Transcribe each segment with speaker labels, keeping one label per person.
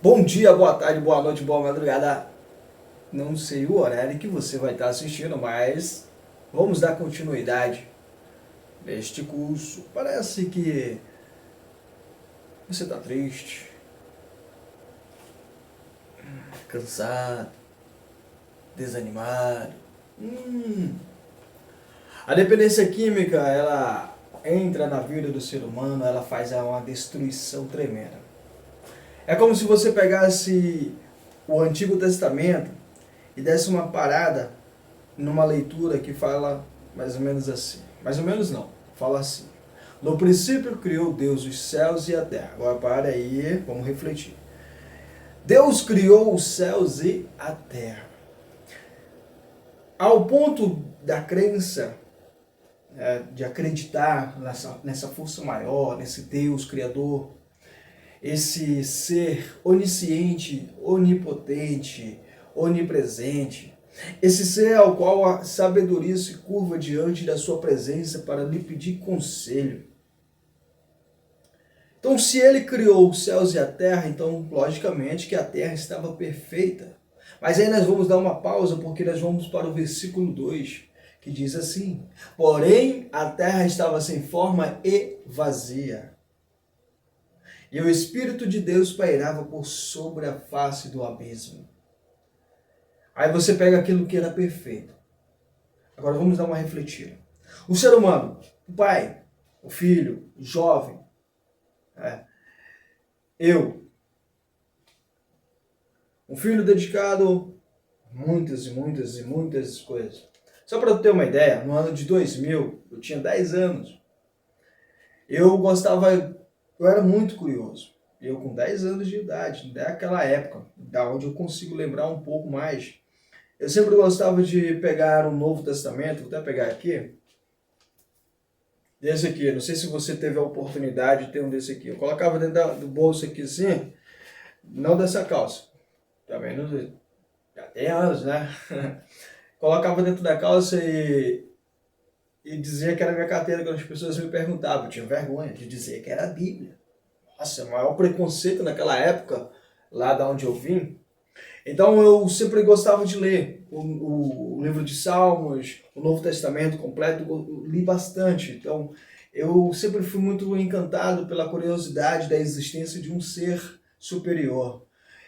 Speaker 1: Bom dia, boa tarde, boa noite, boa madrugada. Não sei o horário que você vai estar assistindo, mas vamos dar continuidade neste curso. Parece que você está triste, cansado, desanimado. A dependência química, ela entra na vida do ser humano, ela faz uma destruição tremenda. É como se você pegasse o Antigo Testamento e desse uma parada numa leitura que fala mais ou menos assim. Mais ou menos não, fala assim. No princípio criou Deus os céus e a terra. Agora para aí, vamos refletir. Deus criou os céus e a terra. Ao ponto da crença, de acreditar nessa força maior, nesse Deus Criador, esse ser onisciente, onipotente, onipresente, esse ser ao qual a sabedoria se curva diante da sua presença para lhe pedir conselho. Então, se ele criou os céus e a terra, então, logicamente, que a terra estava perfeita. Mas aí nós vamos dar uma pausa, porque nós vamos para o versículo 2, que diz assim: porém, a terra estava sem forma e vazia, e o Espírito de Deus pairava por sobre a face do abismo. Aí você pega aquilo que era perfeito. Agora vamos dar uma refletida. O ser humano, o pai, o filho, o jovem, eu, um filho dedicado a muitas e muitas e muitas coisas. Só para ter uma ideia, no ano de 2000, eu tinha 10 anos. Eu era muito curioso. Eu com 10 anos de idade, daquela época, da onde eu consigo lembrar um pouco mais. Eu sempre gostava de pegar o Novo Testamento, vou até pegar aqui, desse aqui, não sei se você teve a oportunidade de ter um desse aqui. Eu colocava dentro do bolso aqui assim, não dessa calça, também não, já tem anos, né? Colocava dentro da calça e dizia que era minha carteira quando as pessoas me perguntavam. Eu tinha vergonha de dizer que era a Bíblia. Nossa, o maior preconceito naquela época, lá da onde eu vim. Então eu sempre gostava de ler o livro de Salmos, o Novo Testamento completo, eu li bastante. Então eu sempre fui muito encantado pela curiosidade da existência de um ser superior.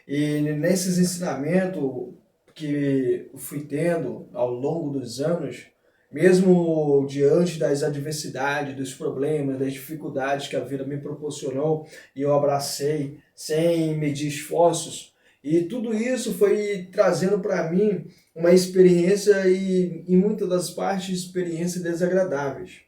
Speaker 1: E nesses ensinamentos que eu fui tendo ao longo dos anos, mesmo diante das adversidades, dos problemas, das dificuldades que a vida me proporcionou, e eu abracei sem medir esforços, e tudo isso foi trazendo para mim uma experiência e, em muitas das partes, experiências desagradáveis,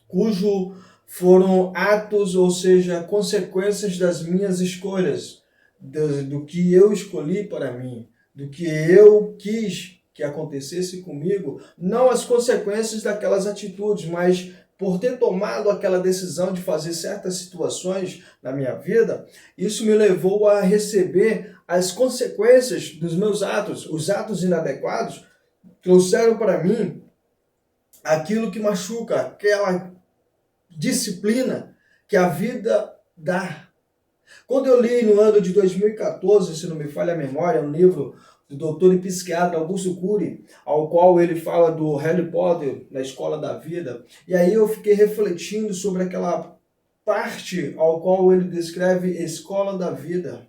Speaker 1: cujo foram atos, ou seja, consequências das minhas escolhas, do que eu escolhi para mim, do que eu quis que acontecesse comigo, não as consequências daquelas atitudes, mas por ter tomado aquela decisão de fazer certas situações na minha vida, isso me levou a receber as consequências dos meus atos. Os atos inadequados trouxeram para mim aquilo que machuca, aquela disciplina que a vida dá. Quando eu li no ano de 2014, se não me falha a memória, um livro do doutor e psiquiatra Augusto Cury, ao qual ele fala do Harry Potter na Escola da Vida, e aí eu fiquei refletindo sobre aquela parte ao qual ele descreve Escola da Vida.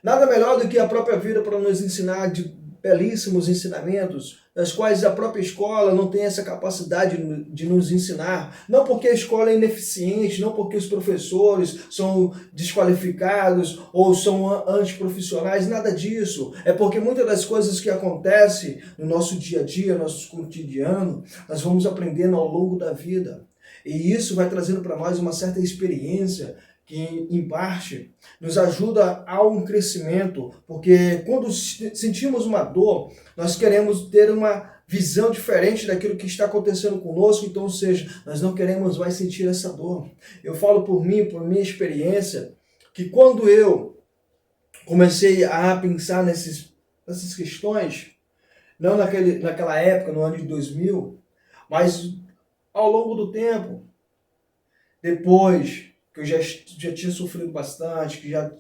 Speaker 1: Nada melhor do que a própria vida para nos ensinar de belíssimos ensinamentos, das quais a própria escola não tem essa capacidade de nos ensinar. Não porque a escola é ineficiente, não porque os professores são desqualificados ou são antiprofissionais, nada disso. É porque muitas das coisas que acontecem no nosso dia a dia, no nosso cotidiano, nós vamos aprendendo ao longo da vida. E isso vai trazendo para nós uma certa experiência que, em parte, nos ajuda a um crescimento, porque quando sentimos uma dor, nós queremos ter uma visão diferente daquilo que está acontecendo conosco, então, ou seja, nós não queremos mais sentir essa dor. Eu falo por mim, por minha experiência, que quando eu comecei a pensar nessas questões, não naquela época, no ano de 2000, mas ao longo do tempo, depois que eu já tinha sofrido bastante, que já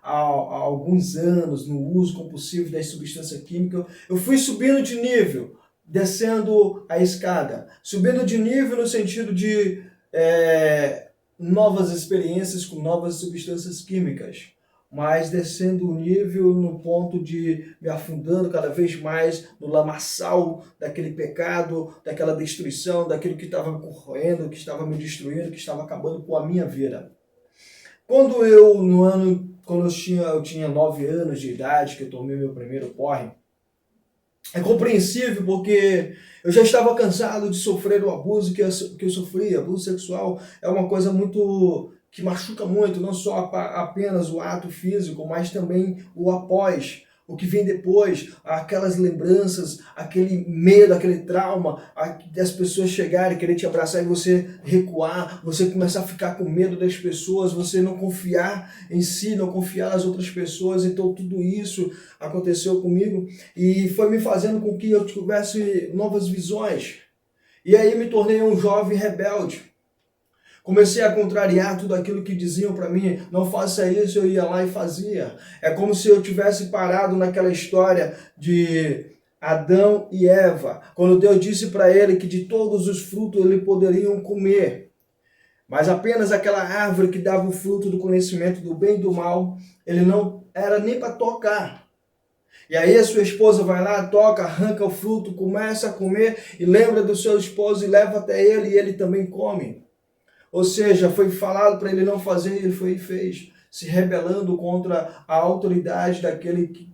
Speaker 1: há alguns anos no uso compulsivo das substâncias químicas, eu fui subindo de nível, descendo a escada. Subindo de nível no sentido de novas experiências com novas substâncias químicas, mas descendo o nível no ponto de me afundando cada vez mais no lamaçal daquele pecado, daquela destruição, daquilo que estava me corroendo, que estava me destruindo, que estava acabando com a minha vida. Quando eu tinha 9 anos de idade, que eu tomei meu primeiro porre, é compreensível porque eu já estava cansado de sofrer o abuso que eu sofri. Abuso sexual é uma coisa muito que machuca muito, não só apenas o ato físico, mas também o após, o que vem depois, aquelas lembranças, aquele medo, aquele trauma, das pessoas chegarem, querer te abraçar e você recuar, você começar a ficar com medo das pessoas, você não confiar em si, não confiar nas outras pessoas. Então tudo isso aconteceu comigo e foi me fazendo com que eu tivesse novas visões. E aí me tornei um jovem rebelde. Comecei a contrariar tudo aquilo que diziam para mim, não faça isso, eu ia lá e fazia. É como se eu tivesse parado naquela história de Adão e Eva, quando Deus disse para ele que de todos os frutos eles poderiam comer, mas apenas aquela árvore que dava o fruto do conhecimento do bem e do mal, ele não era nem para tocar. E aí a sua esposa vai lá, toca, arranca o fruto, começa a comer e lembra do seu esposo e leva até ele e ele também come. Ou seja, foi falado para ele não fazer e ele foi e fez, se rebelando contra a autoridade daquele que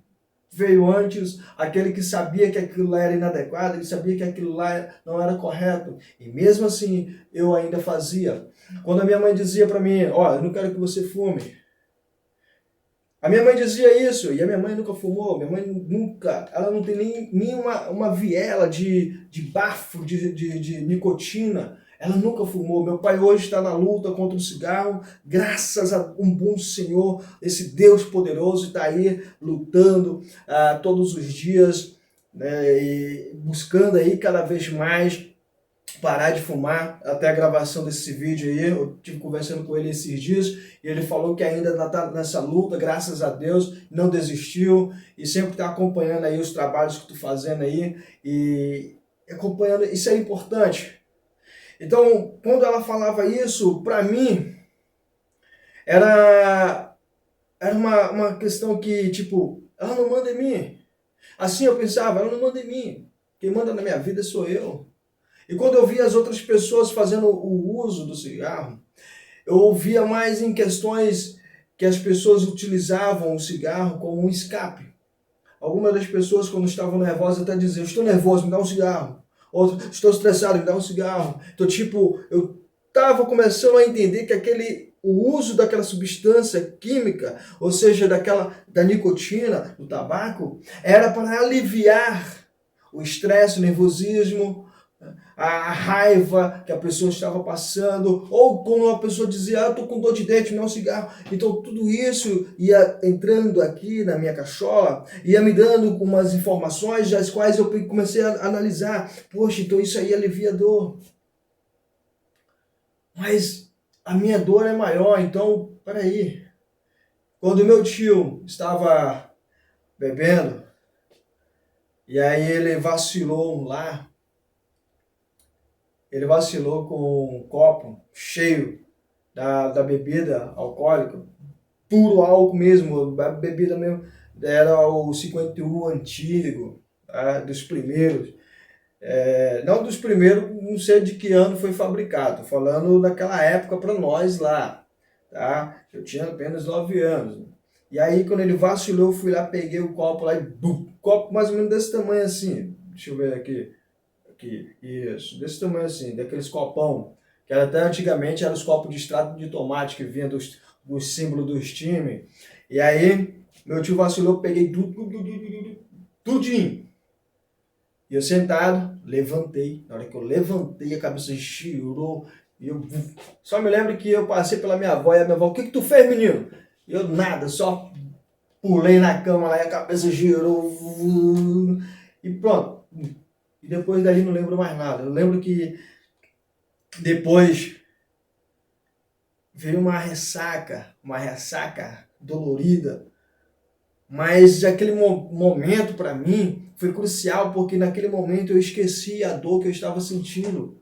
Speaker 1: veio antes, aquele que sabia que aquilo lá era inadequado, ele sabia que aquilo lá não era correto. E mesmo assim, eu ainda fazia. Quando a minha mãe dizia para mim, ó, eu não quero que você fume. A minha mãe dizia isso, e a minha mãe nunca fumou, minha mãe nunca, ela não tem nem uma viela de bafo, de nicotina, ela nunca fumou. Meu pai hoje está na luta contra o cigarro, graças a um bom Senhor, esse Deus poderoso está aí lutando todos os dias, né, e buscando aí cada vez mais parar de fumar. Até a gravação desse vídeo aí, eu tive conversando com ele esses dias, e ele falou que ainda está nessa luta, graças a Deus, não desistiu, e sempre está acompanhando aí os trabalhos que estou fazendo aí, e acompanhando, isso é importante. Então, quando ela falava isso, para mim, era uma questão que, tipo, ela não manda em mim. Assim eu pensava, ela não manda em mim. Quem manda na minha vida sou eu. E quando eu via as outras pessoas fazendo o uso do cigarro, eu ouvia mais em questões que as pessoas utilizavam o cigarro como um escape. Algumas das pessoas, quando estavam nervosas, até diziam, estou nervoso, me dá um cigarro. Outro, estou estressado, me dá um cigarro. Então, tipo, eu estava começando a entender que o uso daquela substância química, ou seja, da nicotina, do tabaco, era para aliviar o estresse, o nervosismo, a raiva que a pessoa estava passando, ou quando uma pessoa dizia, estou com dor de dente, me dá um cigarro. Então tudo isso ia entrando aqui na minha cachola, ia me dando umas informações das quais eu comecei a analisar. Poxa, então isso aí alivia a dor. Mas a minha dor é maior, então, peraí. Quando meu tio estava bebendo, e aí ele vacilou lá, ele vacilou com um copo cheio da bebida alcoólica, puro álcool mesmo, a bebida mesmo, era o 51 antigo, tá? Dos primeiros. Não dos primeiros, não sei de que ano foi fabricado, falando daquela época para nós lá, tá? Eu tinha apenas 9 anos. E aí quando ele vacilou, eu fui lá, peguei o copo lá e bum, copo mais ou menos desse tamanho assim, deixa eu ver aqui, isso, desse tamanho assim, daqueles copão, que era até antigamente eram os copos de extrato de tomate que vinha dos símbolos dos times. E aí, meu tio vacilou, peguei tudinho. E eu sentado, levantei. Na hora que eu levantei, a cabeça girou. E eu só me lembro que eu passei pela minha avó, e a minha avó, o que tu fez, menino? E eu nada, só pulei na cama lá e a cabeça girou. E pronto. E depois daí não lembro mais nada. Eu lembro que depois veio uma ressaca dolorida. Mas aquele momento para mim foi crucial, porque naquele momento eu esqueci a dor que eu estava sentindo.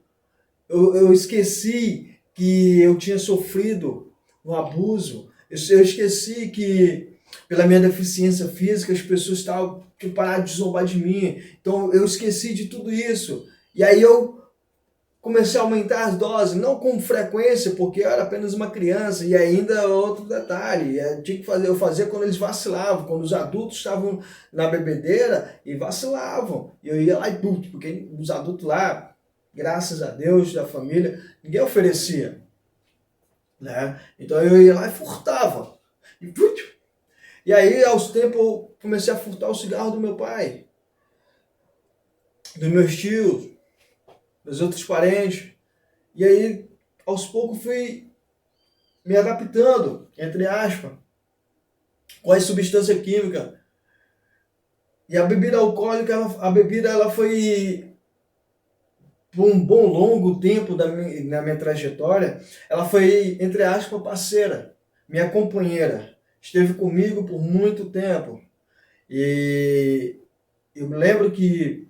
Speaker 1: Eu esqueci que eu tinha sofrido um abuso. Eu esqueci que, pela minha deficiência física, as pessoas estavam que pararam de zombar de mim. Então eu esqueci de tudo isso. E aí eu comecei a aumentar as doses, não com frequência, porque eu era apenas uma criança, e ainda outro detalhe, eu fazia quando eles vacilavam, quando os adultos estavam na bebedeira e vacilavam. E eu ia lá e tudo, porque os adultos lá, graças a Deus, da família, ninguém oferecia, né? Então eu ia lá e furtava. E aí, aos tempos, eu comecei a furtar o cigarro do meu pai, dos meus tios, dos outros parentes. E aí, aos poucos, fui me adaptando, entre aspas, com a substância química. E a bebida alcoólica, ela foi, por um bom longo tempo na minha trajetória, ela foi, entre aspas, parceira, minha companheira. Esteve comigo por muito tempo. E eu me lembro que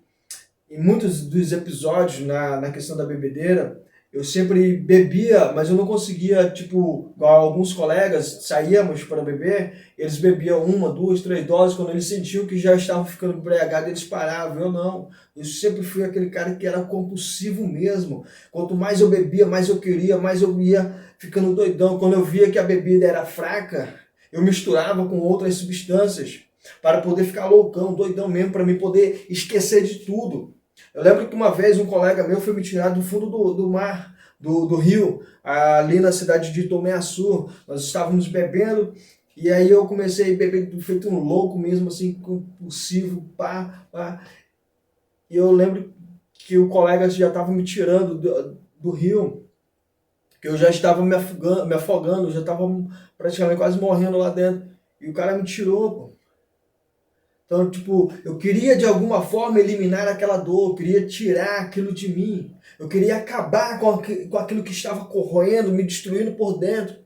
Speaker 1: em muitos dos episódios na questão da bebedeira, eu sempre bebia, mas eu não conseguia, tipo, igual alguns colegas, saíamos para beber, eles bebiam 1, 2, 3 doses, quando eles sentiam que já estavam ficando embriagados, eles paravam. Eu não, eu sempre fui aquele cara que era compulsivo mesmo. Quanto mais eu bebia, mais eu queria, mais eu ia ficando doidão. Quando eu via que a bebida era fraca, eu misturava com outras substâncias para poder ficar loucão, doidão mesmo, para me poder esquecer de tudo. Eu lembro que uma vez um colega meu foi me tirar do fundo do mar, do rio, ali na cidade de Tomé-Açu. Nós estávamos bebendo e aí eu comecei a beber feito um louco mesmo, assim, compulsivo, pá. E eu lembro que o colega já estava me tirando do rio, que eu já estava me afogando, já estava praticamente quase morrendo lá dentro. E o cara me tirou, pô. Então, tipo, eu queria de alguma forma eliminar aquela dor, eu queria tirar aquilo de mim, eu queria acabar com aquilo que estava corroendo, me destruindo por dentro.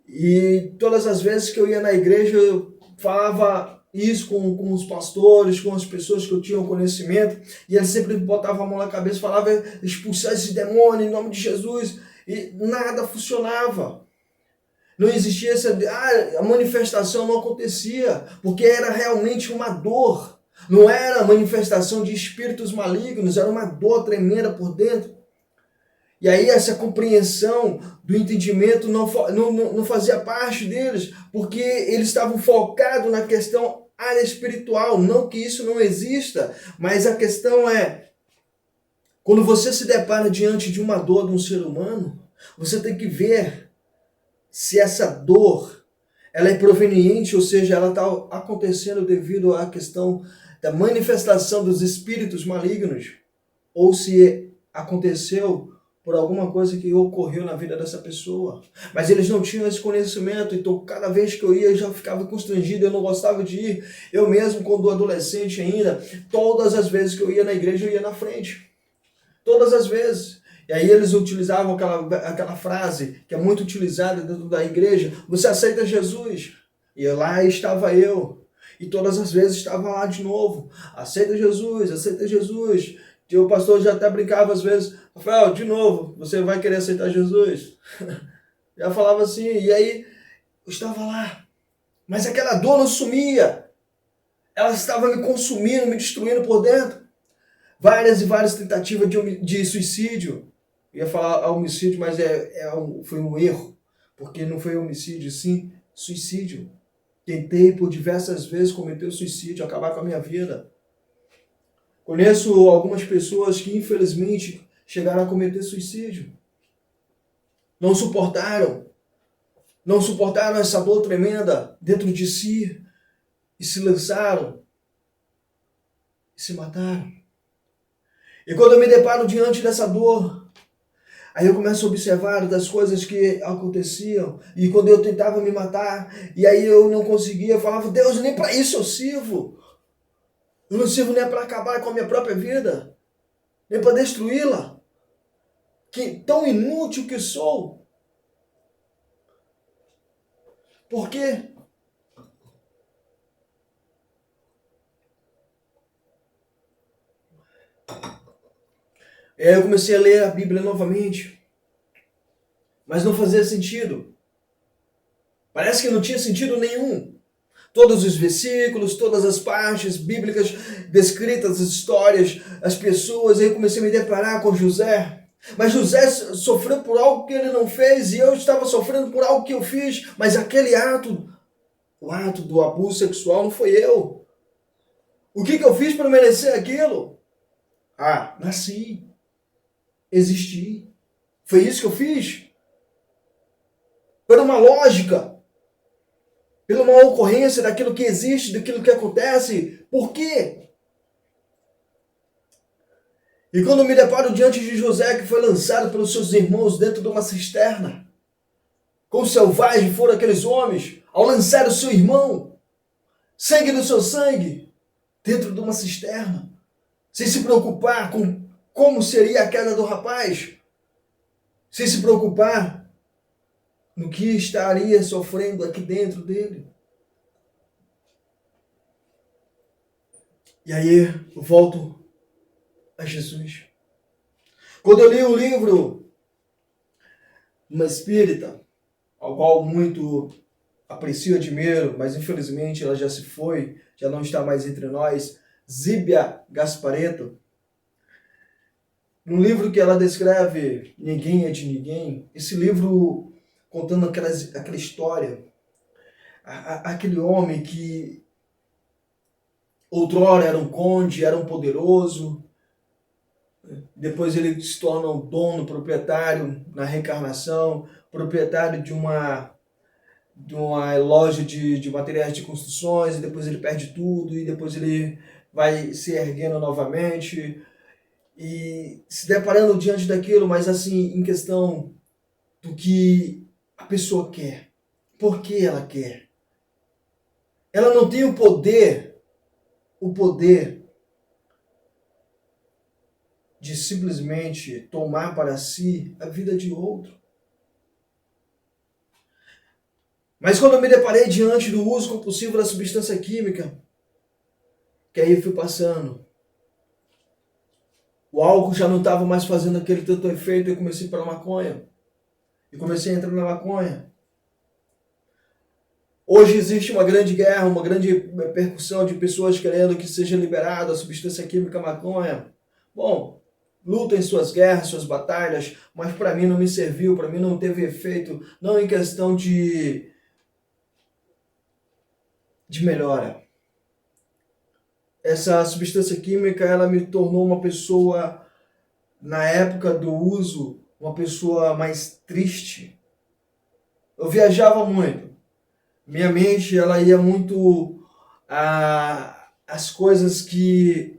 Speaker 1: E todas as vezes que eu ia na igreja, eu falava isso com os pastores, com as pessoas que eu tinha conhecimento, e eles sempre botavam a mão na cabeça e falavam: expulsar esse demônio em nome de Jesus, e nada funcionava. Não existia a manifestação não acontecia, porque era realmente uma dor. Não era manifestação de espíritos malignos, era uma dor tremenda por dentro. E aí essa compreensão do entendimento não fazia parte deles, porque eles estavam focados na questão área espiritual. Não que isso não exista, mas a questão é, quando você se depara diante de uma dor de um ser humano, você tem que ver se essa dor ela é proveniente, ou seja, ela está acontecendo devido à questão da manifestação dos espíritos malignos, ou se aconteceu por alguma coisa que ocorreu na vida dessa pessoa. Mas eles não tinham esse conhecimento, então cada vez que eu ia eu já ficava constrangido, eu não gostava de ir. Eu mesmo, quando adolescente ainda, todas as vezes que eu ia na igreja, eu ia na frente. Todas as vezes. E aí eles utilizavam aquela frase que é muito utilizada dentro da igreja: você aceita Jesus? E lá estava eu. E todas as vezes estava lá de novo: aceita Jesus, aceita Jesus. E o pastor já até brincava às vezes: Rafael, de novo, você vai querer aceitar Jesus? Já falava assim, e aí eu estava lá. Mas aquela dor não sumia. Ela estava me consumindo, me destruindo por dentro. Várias e várias tentativas de suicídio. Eu ia falar homicídio, mas foi um erro, porque não foi homicídio, sim suicídio. Tentei por diversas vezes cometer o suicídio, acabar com a minha vida. Conheço algumas pessoas que infelizmente chegaram a cometer suicídio. Não suportaram essa dor tremenda dentro de si e se lançaram e se mataram. E quando eu me deparo diante dessa dor, aí eu começo a observar das coisas que aconteciam, e quando eu tentava me matar, e aí eu não conseguia, eu falava: Deus, nem para isso eu sirvo. Eu não sirvo nem para acabar com a minha própria vida, nem para destruí-la. Que tão inútil que sou. Por quê? Eu comecei a ler a Bíblia novamente, mas não fazia sentido. Parece que não tinha sentido nenhum. Todos os versículos, todas as partes bíblicas descritas, as histórias, as pessoas, aí eu comecei a me deparar com José. Mas José sofreu por algo que ele não fez e eu estava sofrendo por algo que eu fiz, mas aquele ato, o ato do abuso sexual não foi eu. O que eu fiz para merecer aquilo? Nasci, existi. Foi isso que eu fiz? Por uma lógica, pela uma ocorrência daquilo que existe, daquilo que acontece. Por quê? E quando eu me deparo diante de José, que foi lançado pelos seus irmãos dentro de uma cisterna, quão selvagem foram aqueles homens ao lançar o seu irmão, sangue do seu sangue, dentro de uma cisterna, sem se preocupar com como seria a queda do rapaz, sem se preocupar no que estaria sofrendo aqui dentro dele. E aí eu volto a Jesus. Quando eu li o livro uma espírita, ao qual muito aprecio e admiro, mas infelizmente ela já se foi, já não está mais entre nós, Zíbia Gasparetto, num livro que ela descreve Ninguém é de Ninguém, esse livro contando aquela história, aquele homem que outrora era um conde, era um poderoso, depois ele se torna um dono, proprietário na reencarnação, proprietário de uma loja de materiais de construções, e depois ele perde tudo, e depois ele vai se erguendo novamente, e se deparando diante daquilo, mas assim, em questão do que a pessoa quer. Por que ela quer? Ela não tem o poder de simplesmente tomar para si a vida de outro. Mas quando eu me deparei diante do uso compulsivo da substância química, que aí fui passando, o álcool já não estava mais fazendo aquele tanto efeito, eu comecei para a maconha. E comecei a entrar na maconha. Hoje existe uma grande guerra, uma grande percussão de pessoas querendo que seja liberada a substância química maconha. Bom, lutem suas guerras, suas batalhas, mas para mim não me serviu, para mim não teve efeito, não em questão de melhora. Essa substância química, ela me tornou uma pessoa, na época do uso, uma pessoa mais triste. Eu viajava muito. Minha mente, ela ia muito às coisas que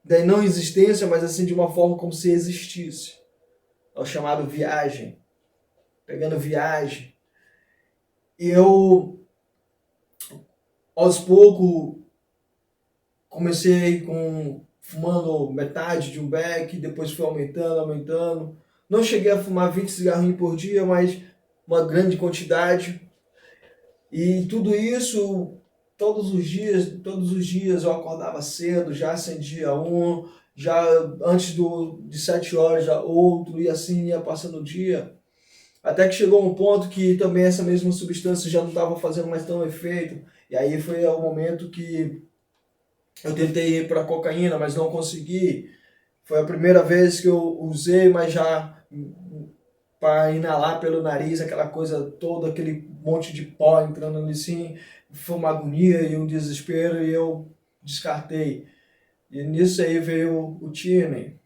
Speaker 1: da não existência, mas assim de uma forma como se existisse. É o chamado viagem. Pegando viagem. E eu, aos poucos, comecei fumando metade de um beck, depois fui aumentando. Não cheguei a fumar 20 cigarrinhos por dia, mas uma grande quantidade. E tudo isso, todos os dias eu acordava cedo, já acendia um, já antes de 7 horas já outro, e assim ia passando o dia. Até que chegou um ponto que também essa mesma substância já não estava fazendo mais tão efeito. E aí foi o momento que eu tentei ir para a cocaína, mas não consegui. Foi a primeira vez que eu usei, mas já para inalar pelo nariz, aquela coisa toda, aquele monte de pó entrando ali assim, foi uma agonia e um desespero, e eu descartei. E nisso aí veio o Tienen,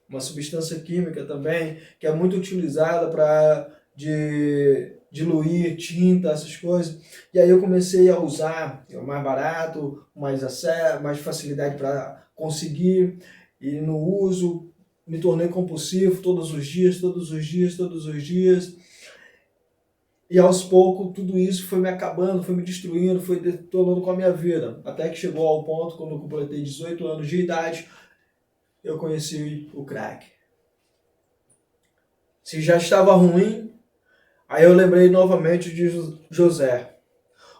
Speaker 1: uma substância química também, que é muito utilizada para diluir tinta, essas coisas. E aí eu comecei a usar, é mais barato, mais facilidade para conseguir, e no uso me tornei compulsivo todos os dias. E aos poucos tudo isso foi me acabando, foi me destruindo, foi detonando com a minha vida. Até que chegou ao ponto, quando eu completei 18 anos de idade, eu conheci o crack. Se já estava ruim, aí eu lembrei novamente de José.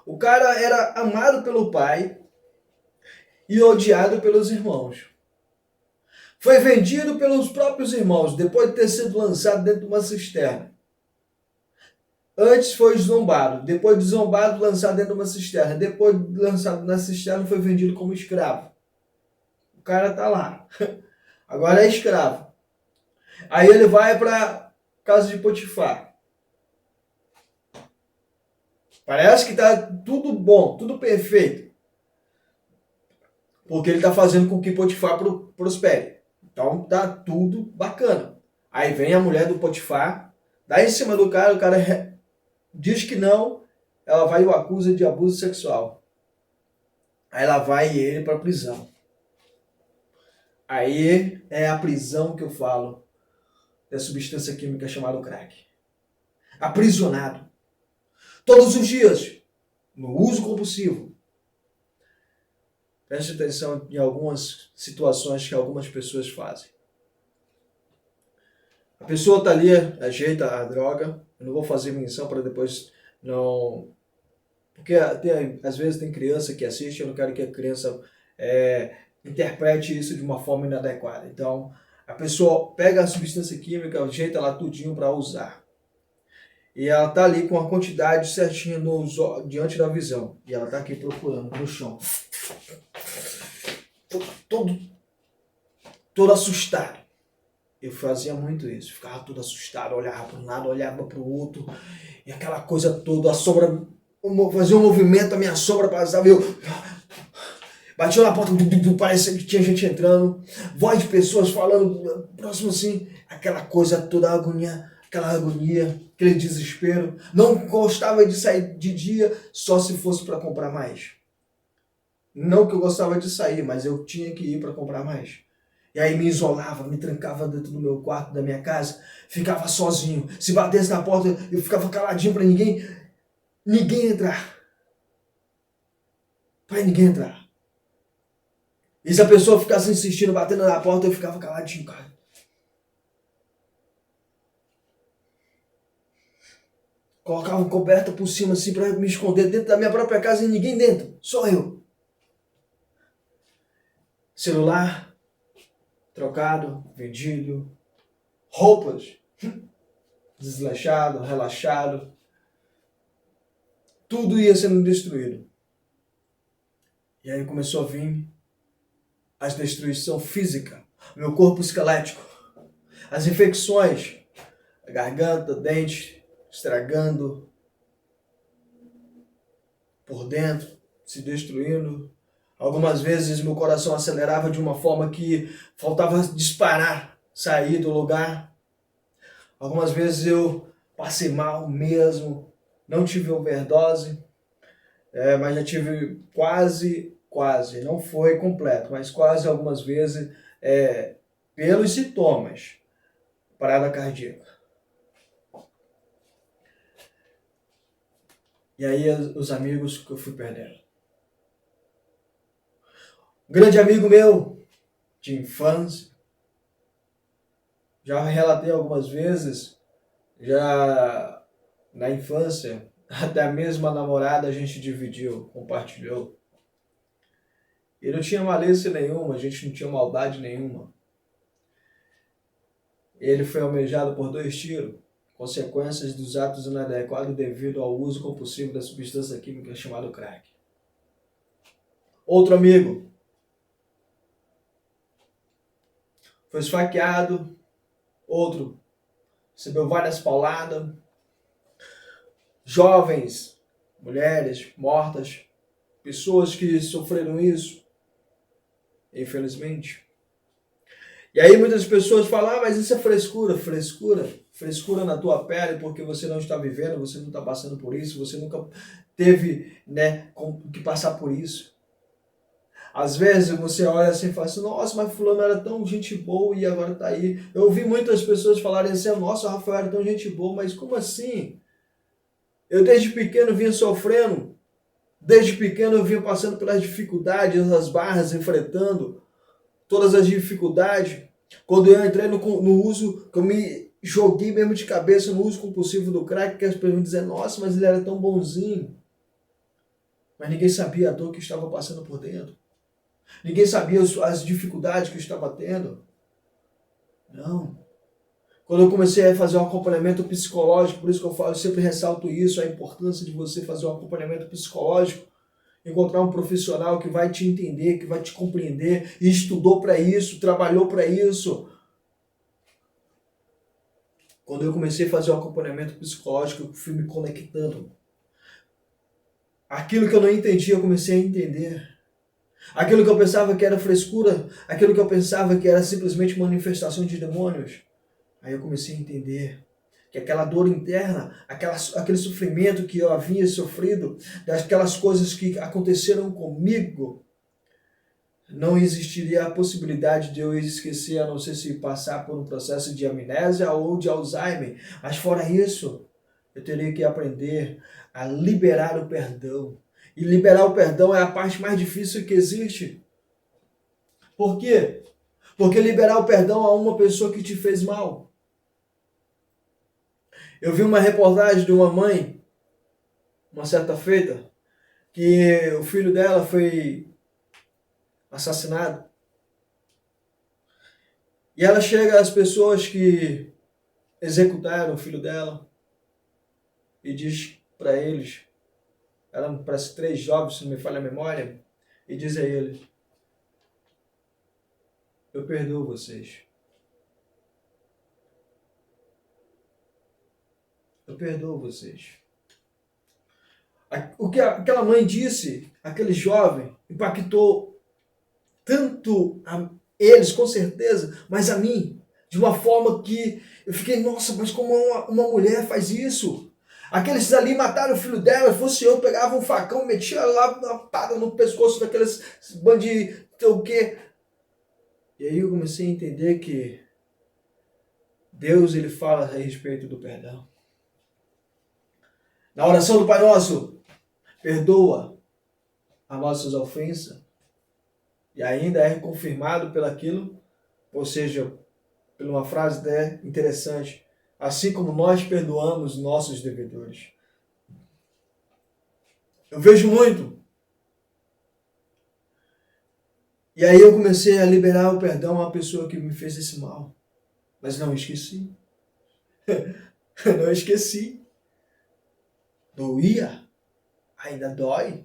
Speaker 1: O cara era amado pelo pai e odiado pelos irmãos. Foi vendido pelos próprios irmãos, depois de ter sido lançado dentro de uma cisterna. Antes foi zombado, depois de zombado, lançado dentro de uma cisterna. Depois de lançado na cisterna, foi vendido como escravo. O cara tá lá. Agora é escravo. Aí ele vai para casa de Potifar. Parece que tá tudo bom, tudo perfeito. Porque ele tá fazendo com que Potifar prospere. Então tá tudo bacana. Aí vem a mulher do Potifar, dá em cima do cara, o cara diz que não, ela vai e o acusa de abuso sexual. Aí ela vai ele para prisão. Aí é a prisão que eu falo da substância química chamada crack. Aprisionado. Todos os dias, no uso compulsivo. Preste atenção em algumas situações que algumas pessoas fazem. A pessoa está ali, ajeita a droga. Eu não vou fazer menção para depois não... Porque às vezes tem criança que assiste, eu não quero que a criança interprete isso de uma forma inadequada. Então, a pessoa pega a substância química, ajeita lá tudinho para usar. E ela está ali com a quantidade certinha diante da visão. E ela está aqui procurando no chão. Todo assustado. Eu fazia muito isso. Ficava todo assustado, olhava para um lado, olhava para o outro. E aquela coisa toda, a sombra... Fazia um movimento, a minha sombra passava, eu... Batia na porta, parecia que tinha gente entrando. Voz de pessoas falando próximo assim. Aquela coisa toda, aquela agonia, aquele desespero. Não gostava de sair de dia só se fosse para comprar mais. Não que eu gostava de sair, mas eu tinha que ir para comprar mais. E aí me isolava, me trancava dentro do meu quarto, da minha casa, ficava sozinho. Se batesse na porta, eu ficava caladinho para ninguém entrar. Para ninguém entrar. E se a pessoa ficasse insistindo, batendo na porta, eu ficava caladinho, cara. Colocava coberta por cima assim para me esconder dentro da minha própria casa e ninguém dentro, só eu. Celular trocado, vendido, roupas desleixado, relaxado, tudo ia sendo destruído. E aí começou a vir a destruição física, meu corpo esquelético, as infecções, a garganta, dente estragando por dentro, se destruindo. Algumas vezes meu coração acelerava de uma forma que faltava disparar, sair do lugar. Algumas vezes eu passei mal mesmo, não tive overdose, mas já tive quase, não foi completo, mas quase algumas vezes pelos sintomas, parada cardíaca. E aí os amigos que eu fui perdendo. Um grande amigo meu de infância, já relatei algumas vezes, já na infância, até a mesma namorada a gente dividiu, compartilhou. E não tinha malícia nenhuma, a gente não tinha maldade nenhuma. Ele foi almejado por 2 tiros, consequências dos atos inadequados devido ao uso compulsivo da substância química chamada crack. Outro amigo foi esfaqueado, outro recebeu várias pauladas, jovens, mulheres mortas, pessoas que sofreram isso, infelizmente. E aí muitas pessoas falam, mas isso é frescura na tua pele porque você não está vivendo, você não está passando por isso, você nunca teve que passar por isso. Às vezes você olha assim e fala assim, nossa, mas fulano era tão gente boa e agora está aí. Eu ouvi muitas pessoas falarem assim, nossa, o Rafael era tão gente boa, mas como assim? Eu desde pequeno vinha sofrendo, desde pequeno eu vinha passando pelas dificuldades, as barras, enfrentando todas as dificuldades. Quando eu entrei no uso, que eu me joguei mesmo de cabeça no uso compulsivo do crack, que as pessoas me diziam, nossa, mas ele era tão bonzinho. mas ninguém sabia a dor que eu estava passando por dentro. Ninguém sabia as dificuldades que eu estava tendo. Não. Quando eu comecei a fazer um acompanhamento psicológico, por isso que eu falo, eu sempre ressalto isso, a importância de você fazer um acompanhamento psicológico, encontrar um profissional que vai te entender, que vai te compreender, e estudou para isso, trabalhou para isso. Quando eu comecei a fazer um acompanhamento psicológico, eu fui me conectando. Aquilo que eu não entendia, eu comecei a entender. Aquilo que eu pensava que era frescura, aquilo que eu pensava que era simplesmente manifestação de demônios, aí eu comecei a entender que aquela dor interna, aquele sofrimento que eu havia sofrido, daquelas coisas que aconteceram comigo, não existiria a possibilidade de eu esquecer, a não ser se passar por um processo de amnésia ou de Alzheimer. Mas fora isso, eu teria que aprender a liberar o perdão. E liberar o perdão é a parte mais difícil que existe. Por quê? Porque liberar o perdão a uma pessoa que te fez mal. Eu vi uma reportagem de uma mãe, uma certa feita, que o filho dela foi assassinado. E ela chega às pessoas que executaram o filho dela e diz para eles, eram parece 3 jovens, se não me falha a memória, e diz a eles: eu perdoo vocês. Eu perdoo vocês. O que aquela mãe disse, aquele jovem, impactou tanto a eles, com certeza, mas a mim, de uma forma que eu fiquei, nossa, mas como uma mulher faz isso? Aqueles ali mataram o filho dela, fosse eu, pegava um facão, metia lá uma pada no pescoço daqueles bandidos, o quê? E aí eu comecei a entender que Deus, ele fala a respeito do perdão. Na oração do Pai Nosso, perdoa as nossas ofensas, e ainda é confirmado pelaquilo, ou seja, por uma frase interessante, assim como nós perdoamos nossos devedores. Eu vejo muito. E aí eu comecei a liberar o perdão a uma pessoa que me fez esse mal. Mas não esqueci. Não esqueci. Doía. Ainda dói.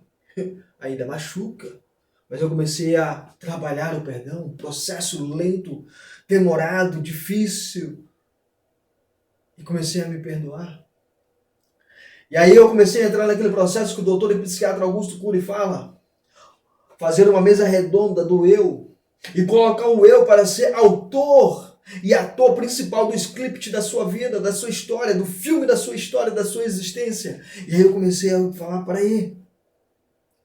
Speaker 1: Ainda machuca. Mas eu comecei a trabalhar o perdão, um processo lento, demorado, difícil. E comecei a me perdoar. E aí eu comecei a entrar naquele processo que o doutor e psiquiatra Augusto Cury fala. Fazer uma mesa redonda do eu. E colocar o eu para ser autor e ator principal do script da sua vida, da sua história, do filme da sua história, da sua existência. E aí eu comecei a falar, peraí,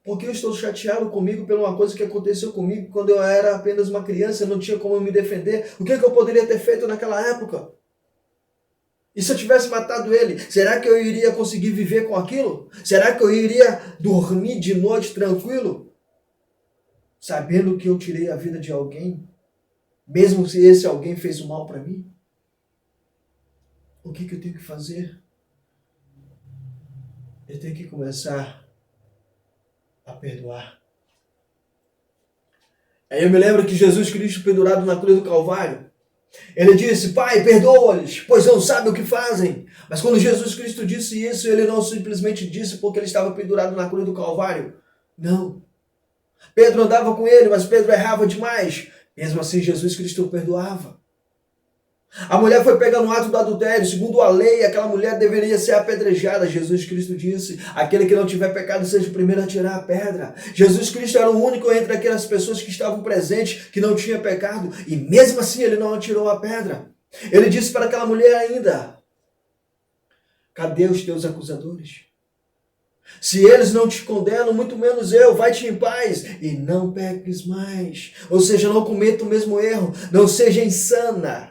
Speaker 1: porque eu estou chateado comigo por uma coisa que aconteceu comigo quando eu era apenas uma criança, eu não tinha como me defender. O que eu poderia ter feito naquela época? E se eu tivesse matado ele, será que eu iria conseguir viver com aquilo? Será que eu iria dormir de noite tranquilo? Sabendo que eu tirei a vida de alguém, mesmo se esse alguém fez o mal para mim? O que eu tenho que fazer? Eu tenho que começar a perdoar. Aí eu me lembro que Jesus Cristo, pendurado na cruz do Calvário, ele disse, Pai, perdoa-lhes, pois não sabem o que fazem. Mas quando Jesus Cristo disse isso, ele não simplesmente disse porque ele estava pendurado na cruz do Calvário. Não. Pedro andava com ele, mas Pedro errava demais. Mesmo assim, Jesus Cristo o perdoava. A mulher foi pega no ato do adultério. Segundo a lei, aquela mulher deveria ser apedrejada. Jesus Cristo disse, aquele que não tiver pecado seja o primeiro a tirar a pedra. Jesus Cristo era o único entre aquelas pessoas que estavam presentes, que não tinha pecado. E mesmo assim ele não atirou a pedra. Ele disse para aquela mulher ainda, cadê os teus acusadores? Se eles não te condenam, muito menos eu, vai-te em paz e não peques mais. Ou seja, não cometa o mesmo erro, não seja insana.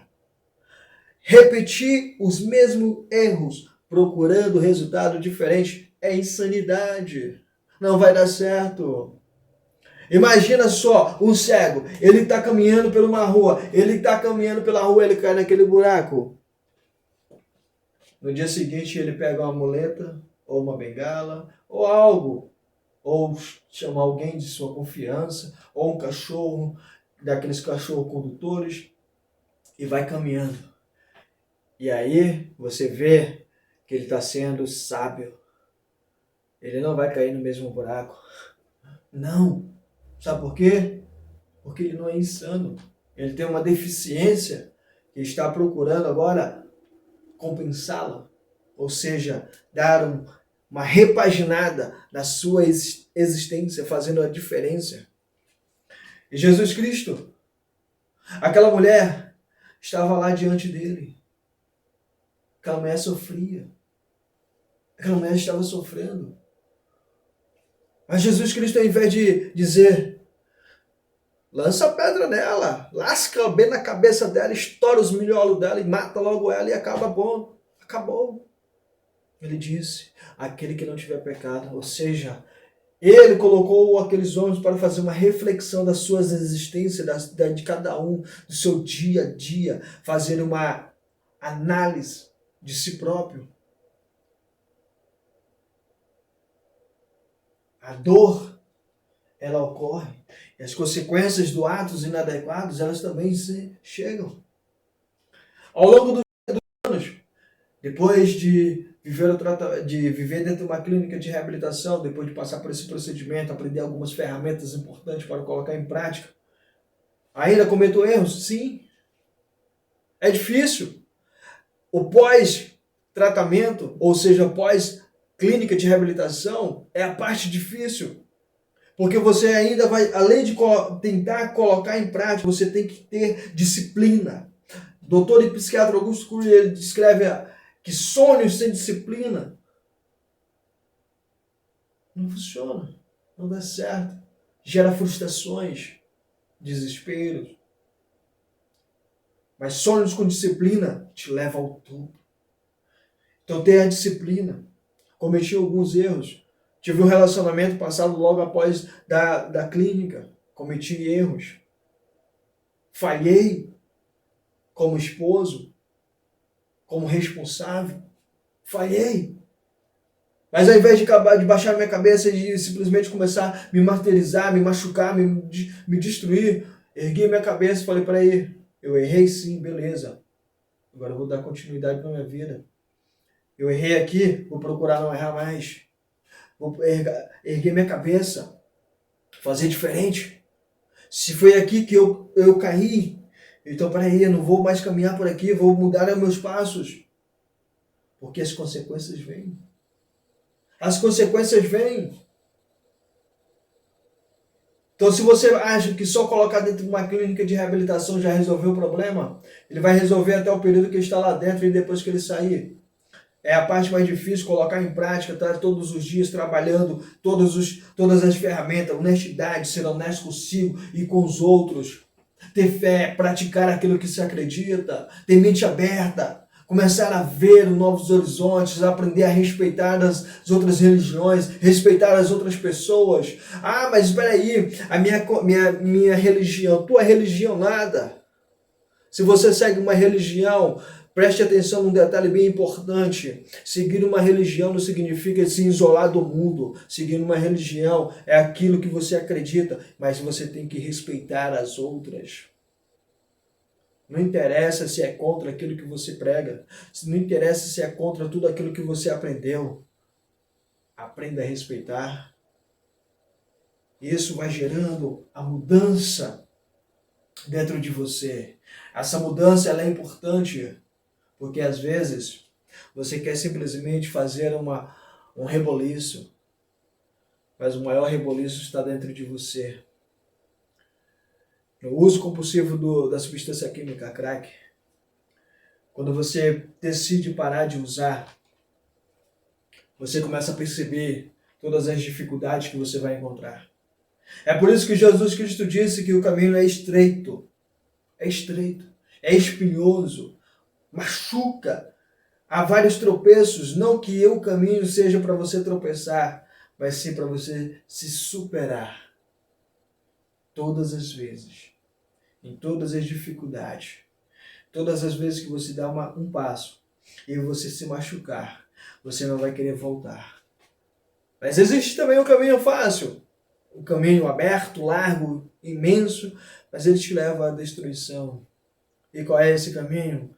Speaker 1: Repetir os mesmos erros, procurando resultado diferente, é insanidade. Não vai dar certo. Imagina só, um cego, ele está caminhando por uma rua, ele cai naquele buraco. No dia seguinte ele pega uma muleta, ou uma bengala, ou algo ou chamar alguém de sua confiança, ou um cachorro, daqueles cachorros condutores, e vai caminhando. E aí você vê que ele está sendo sábio. Ele não vai cair no mesmo buraco. Não. Sabe por quê? Porque ele não é insano. Ele tem uma deficiência que está procurando agora compensá-la. Ou seja, dar uma repaginada na sua existência, fazendo a diferença. E Jesus Cristo, aquela mulher, estava lá diante dele. Aquela mulher sofria. Aquela mulher estava sofrendo. Mas Jesus Cristo, ao invés de dizer, lança a pedra nela, lasca bem na cabeça dela, estoura os milholos dela e mata logo ela e acaba bom. Acabou. Ele disse, aquele que não tiver pecado, ou seja, ele colocou aqueles homens para fazer uma reflexão das suas existências, de cada um, do seu dia a dia, fazer uma análise de si próprio. A dor, ela ocorre. E as consequências do atos inadequados, elas também chegam. Ao longo dos anos, depois de viver dentro de uma clínica de reabilitação, depois de passar por esse procedimento, aprender algumas ferramentas importantes para colocar em prática, ainda cometo erros? Sim. É difícil. O pós-tratamento, ou seja, pós-clínica de reabilitação, é a parte difícil. Porque você ainda vai, além de tentar colocar em prática, você tem que ter disciplina. Doutor e psiquiatra Augusto Cury, ele descreve que sonhos sem disciplina não funciona, não dá certo. Gera frustrações, desesperos. Mas sonhos com disciplina te levam ao topo. Então tenha a disciplina. Cometi alguns erros. Tive um relacionamento passado logo após da clínica. Cometi erros. Falhei como esposo, como responsável. Falhei. Mas ao invés de baixar minha cabeça e simplesmente começar a me martirizar, me machucar, me destruir, ergui minha cabeça e falei para ele, eu errei sim, beleza. Agora eu vou dar continuidade na minha vida. Eu errei aqui, vou procurar não errar mais. Vou erguer minha cabeça, fazer diferente. Se foi aqui que eu caí, então peraí, eu não vou mais caminhar por aqui, vou mudar os meus passos. Porque as consequências vêm. As consequências vêm. Então se você acha que só colocar dentro de uma clínica de reabilitação já resolveu o problema, ele vai resolver até o período que ele está lá dentro e depois que ele sair. É a parte mais difícil, colocar em prática, estar todos os dias trabalhando, todas as ferramentas, honestidade, ser honesto consigo e com os outros, ter fé, praticar aquilo que se acredita, ter mente aberta, começar a ver novos horizontes, aprender a respeitar as outras religiões, respeitar as outras pessoas. Ah, mas espera aí, a minha religião, tua religião nada. Se você segue uma religião, preste atenção num detalhe bem importante. Seguir uma religião não significa se isolar do mundo. Seguir uma religião é aquilo que você acredita, mas você tem que respeitar as outras. Não interessa se é contra aquilo que você prega. Não interessa se é contra tudo aquilo que você aprendeu. Aprenda a respeitar. Isso vai gerando a mudança dentro de você. Essa mudança ela é importante. Porque às vezes você quer simplesmente fazer um reboliço, mas o maior reboliço está dentro de você. No uso compulsivo da substância química crack, quando você decide parar de usar, você começa a perceber todas as dificuldades que você vai encontrar. É por isso que Jesus Cristo disse que o caminho é estreito, é espinhoso, machuca. Há vários tropeços, não que o caminho seja para você tropeçar, mas sim para você se superar. Todas as vezes, em todas as dificuldades, todas as vezes que você dá um passo e você se machucar, você não vai querer voltar. Mas existe também um caminho fácil, um caminho aberto, largo, imenso, mas ele te leva à destruição. E qual é esse caminho?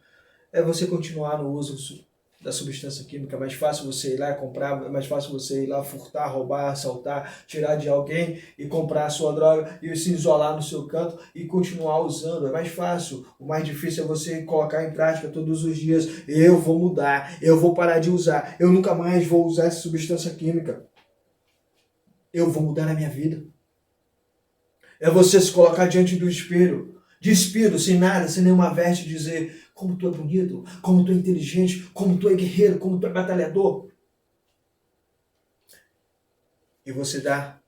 Speaker 1: É você continuar no uso da substância química. É mais fácil você ir lá comprar, é mais fácil você ir lá furtar, roubar, assaltar, tirar de alguém e comprar a sua droga e se isolar no seu canto e continuar usando. É mais fácil. O mais difícil é você colocar em prática todos os dias. Eu vou mudar, eu vou parar de usar, eu nunca mais vou usar essa substância química. Eu vou mudar a minha vida. É você se colocar diante do espelho, despido, sem nada, sem nenhuma veste, e dizer como tu é bonito, como tu é inteligente, como tu é guerreiro, como tu é batalhador. E você dá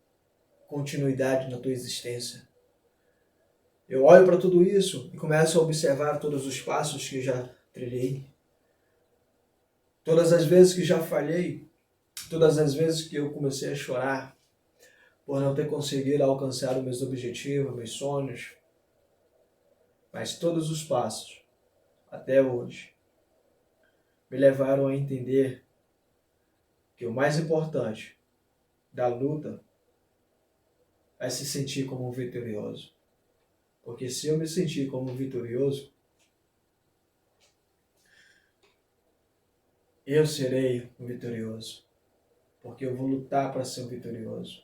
Speaker 1: continuidade na tua existência. Eu olho para tudo isso e começo a observar todos os passos que já trilhei, todas as vezes que já falhei, todas as vezes que eu comecei a chorar por não ter conseguido alcançar os meus objetivos, meus sonhos, mas todos os passos, até hoje, me levaram a entender que o mais importante da luta é se sentir como um vitorioso. Porque se eu me sentir como um vitorioso, eu serei um vitorioso. Porque eu vou lutar para ser um vitorioso.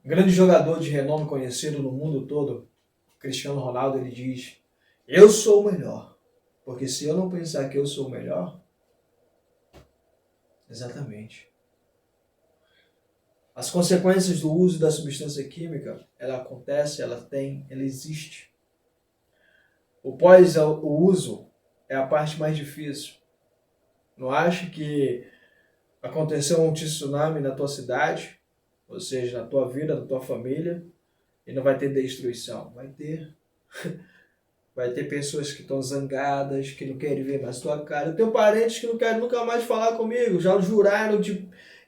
Speaker 1: Um grande jogador de renome conhecido no mundo todo, Cristiano Ronaldo, ele diz: eu sou o melhor. Porque se eu não pensar que eu sou o melhor, exatamente. As consequências do uso da substância química, ela acontece, ela existe. O pós-uso é a parte mais difícil. Não ache que aconteceu um tsunami na tua cidade, ou seja, na tua vida, na tua família, e não vai ter destruição. Vai ter. Vai ter pessoas que estão zangadas, que não querem ver mais tua cara. Eu tenho parentes que não querem nunca mais falar comigo, já juraram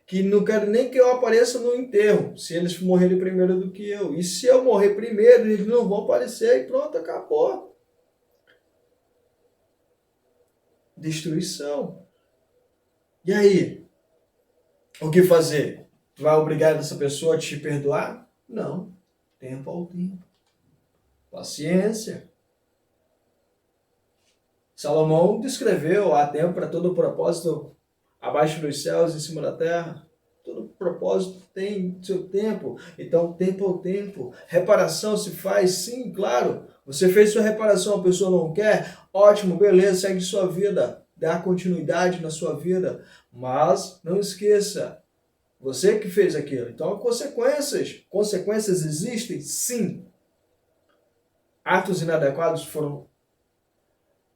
Speaker 1: que não querem nem que eu apareça no enterro, se eles morrerem primeiro do que eu. E se eu morrer primeiro, eles não vão aparecer e pronto, acabou. Destruição. E aí? O que fazer? Tu vai obrigar essa pessoa a te perdoar? Não. Tempo ao tempo. Paciência. Salomão descreveu: há tempo para todo propósito abaixo dos céus e em cima da terra. Todo propósito tem seu tempo. Então, tempo ao tempo. Reparação se faz, sim, claro. Você fez sua reparação, a pessoa não quer? Ótimo, beleza, segue sua vida. Dá continuidade na sua vida. Mas não esqueça, você que fez aquilo. Então, consequências. Consequências existem? Sim. Atos inadequados foram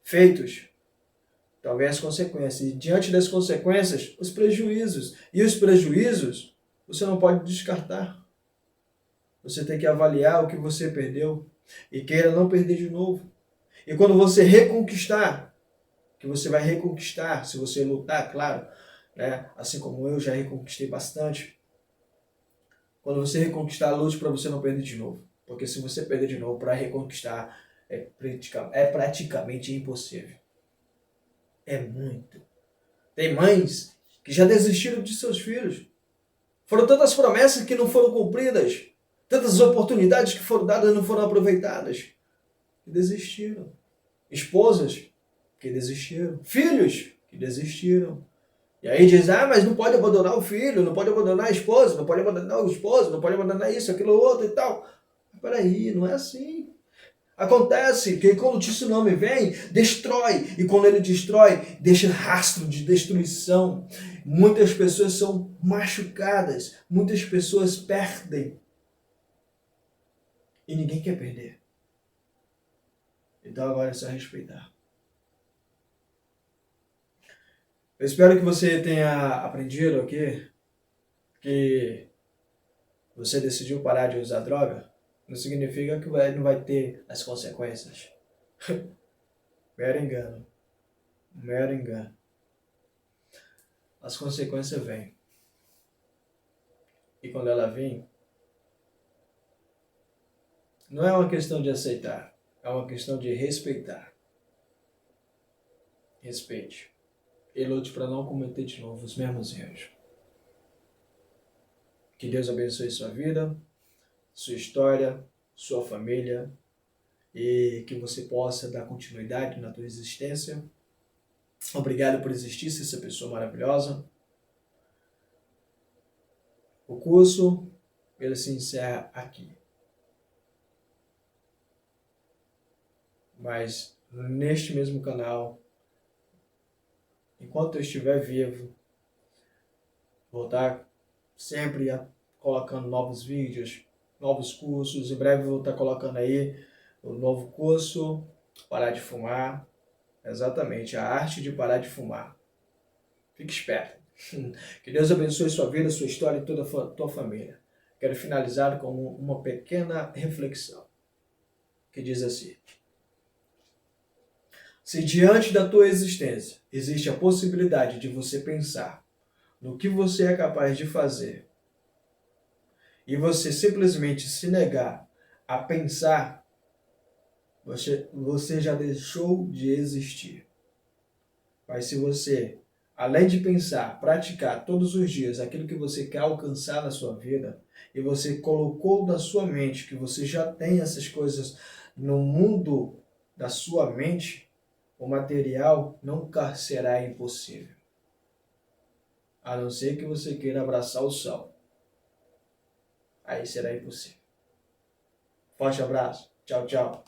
Speaker 1: feitos. Talvez as consequências. E diante das consequências, os prejuízos. E os prejuízos, você não pode descartar. Você tem que avaliar o que você perdeu e queira não perder de novo. E quando você reconquistar, que você vai reconquistar, se você lutar, claro, né? Assim como eu já reconquistei bastante. Quando você reconquistar, lute para você não perder de novo. Porque se você perder de novo, para reconquistar, é praticamente impossível. É muito. Tem mães que já desistiram de seus filhos. Foram tantas promessas que não foram cumpridas, tantas oportunidades que foram dadas e não foram aproveitadas, que desistiram. Esposas que desistiram. Filhos que desistiram. E aí diz: ah, mas não pode abandonar o filho, não pode abandonar a esposa, não pode abandonar o esposo, não pode abandonar isso, aquilo, outro e tal. Mas peraí, não é assim. Acontece que quando o tsunami vem, destrói. E quando ele destrói, deixa rastro de destruição. Muitas pessoas são machucadas. Muitas pessoas perdem. E ninguém quer perder. Então agora é só respeitar. Eu espero que você tenha aprendido aqui que você decidiu parar de usar droga. Não significa que não vai ter as consequências. Mero engano. Mero engano. As consequências vêm. E quando ela vem, não é uma questão de aceitar. É uma questão de respeitar. Respeite. E lute para não cometer de novo os mesmos erros. Que Deus abençoe sua vida, sua história, sua família e que você possa dar continuidade na tua existência. Obrigado por existir, ser essa pessoa maravilhosa. O curso, ele se encerra aqui. Mas neste mesmo canal, enquanto eu estiver vivo, vou estar sempre colocando novos vídeos, novos cursos. Em breve eu vou estar colocando aí o novo curso, Parar de Fumar. Exatamente, a arte de parar de fumar. Fique esperto. Que Deus abençoe sua vida, sua história e toda a tua família. Quero finalizar com uma pequena reflexão, que diz assim: se diante da tua existência existe a possibilidade de você pensar no que você é capaz de fazer, e você simplesmente se negar a pensar, você já deixou de existir. Mas se você, além de pensar, praticar todos os dias aquilo que você quer alcançar na sua vida, e você colocou na sua mente que você já tem essas coisas no mundo da sua mente, o material nunca será impossível. A não ser que você queira abraçar o sol. Aí será impossível. Forte abraço. Tchau, tchau.